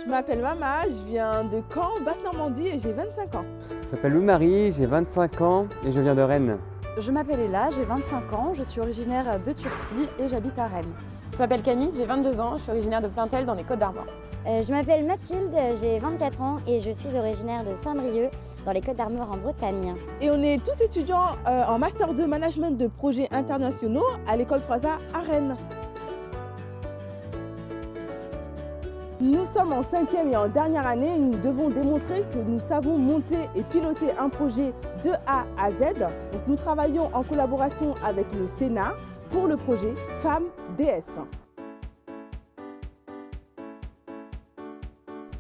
Je m'appelle Mama, je viens de Caen, Basse-Normandie et j'ai 25 ans. Je m'appelle Lou-Marie, j'ai 25 ans et je viens de Rennes. Je m'appelle Ella, j'ai 25 ans, je suis originaire de Turquie et j'habite à Rennes. Je m'appelle Camille, j'ai 22 ans, je suis originaire de Plaintel dans les Côtes-d'Armor. Je m'appelle Mathilde, j'ai 24 ans et je suis originaire de Saint-Brieuc dans les Côtes-d'Armor en Bretagne. Et on est tous étudiants en Master 2 Management de projets internationaux à l'école 3A à Rennes. Nous sommes en 5e et en dernière année et nous devons démontrer que nous savons monter et piloter un projet de A à Z. Donc nous travaillons en collaboration avec le Sénat pour le projet Femmes DS.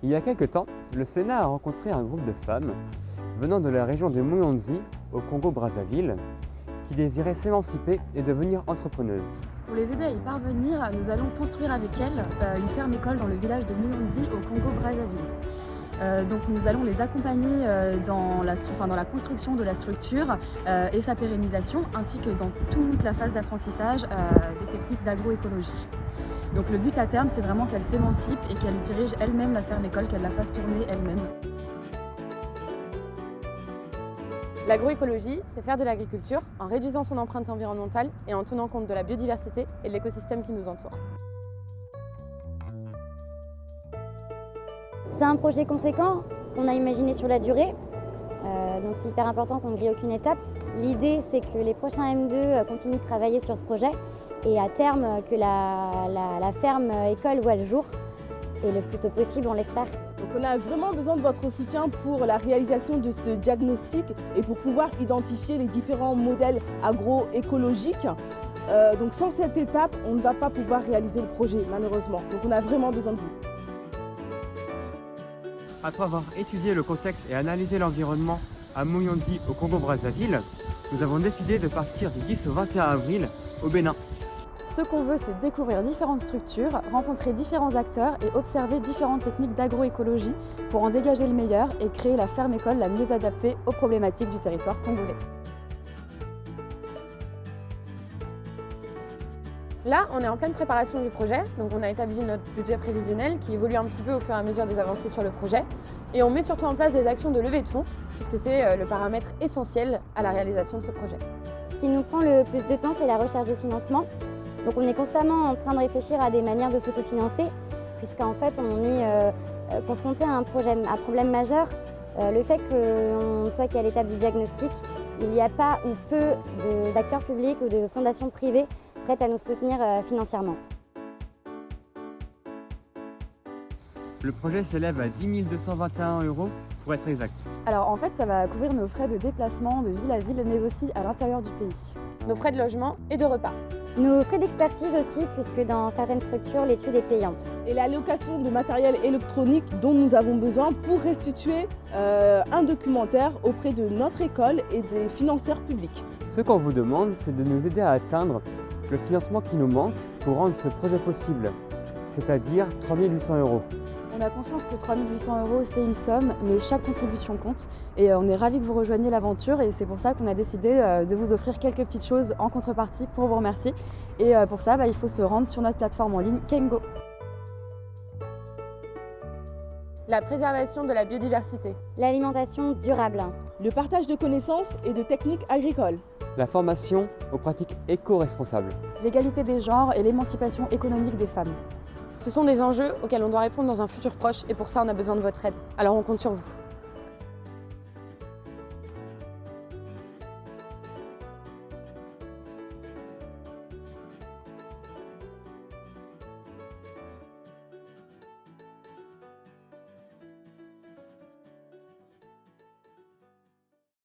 Il y a quelques temps, le Sénat a rencontré un groupe de femmes venant de la région de Mouyonzi au Congo-Brazzaville qui désiraient s'émanciper et devenir entrepreneuses. Pour les aider à y parvenir, nous allons construire avec elles une ferme-école dans le village de Mouyonzi au Congo-Brazzaville. Donc nous allons les accompagner dans la construction de la structure et sa pérennisation, ainsi que dans toute la phase d'apprentissage des techniques d'agroécologie. Donc le but à terme, c'est vraiment qu'elles s'émancipent et qu'elles dirigent elles-mêmes la ferme-école, qu'elles la fassent tourner elles-mêmes. L'agroécologie, c'est faire de l'agriculture en réduisant son empreinte environnementale et en tenant compte de la biodiversité et de l'écosystème qui nous entoure. C'est un projet conséquent qu'on a imaginé sur la durée, donc c'est hyper important qu'on ne grille aucune étape. L'idée, c'est que les prochains M2 continuent de travailler sur ce projet et à terme que la ferme école voit le jour, et le plus tôt possible, on l'espère. Donc on a vraiment besoin de votre soutien pour la réalisation de ce diagnostic et pour pouvoir identifier les différents modèles agroécologiques. Donc sans cette étape, on ne va pas pouvoir réaliser le projet, malheureusement. Donc on a vraiment besoin de vous. Après avoir étudié le contexte et analysé l'environnement à Mouyonzi au Congo-Brazzaville, nous avons décidé de partir du 10 au 21 avril au Bénin. Ce qu'on veut, c'est découvrir différentes structures, rencontrer différents acteurs et observer différentes techniques d'agroécologie pour en dégager le meilleur et créer la ferme-école la mieux adaptée aux problématiques du territoire congolais. Là, on est en pleine préparation du projet, donc on a établi notre budget prévisionnel qui évolue un petit peu au fur et à mesure des avancées sur le projet. Et on met surtout en place des actions de levée de fonds, puisque c'est le paramètre essentiel à la réalisation de ce projet. Ce qui nous prend le plus de temps, c'est la recherche de financement. Donc on est constamment en train de réfléchir à des manières de s'autofinancer, puisqu'en fait on est confronté à un problème majeur. Le fait qu'on soit qu'à l'étape du diagnostic, il n'y a pas ou peu d'acteurs publics ou de fondations privées prêtes à nous soutenir financièrement. Le projet s'élève à 10 221 € pour être exact. Alors en fait, ça va couvrir nos frais de déplacement de ville à ville, mais aussi à l'intérieur du pays. Nos frais de logement et de repas. Nos frais d'expertise aussi, puisque dans certaines structures, l'étude est payante. Et la location de matériel électronique dont nous avons besoin pour restituer un documentaire auprès de notre école et des financeurs publics. Ce qu'on vous demande, c'est de nous aider à atteindre le financement qui nous manque pour rendre ce projet possible, c'est-à-dire 3 800 €. On a conscience que 3 800 €, c'est une somme, mais chaque contribution compte. Et on est ravis que vous rejoigniez l'aventure et c'est pour ça qu'on a décidé de vous offrir quelques petites choses en contrepartie pour vous remercier. Et pour ça, il faut se rendre sur notre plateforme en ligne Kengo. La préservation de la biodiversité. L'alimentation durable. Le partage de connaissances et de techniques agricoles. La formation aux pratiques éco-responsables. L'égalité des genres et l'émancipation économique des femmes. Ce sont des enjeux auxquels on doit répondre dans un futur proche et pour ça on a besoin de votre aide. Alors on compte sur vous.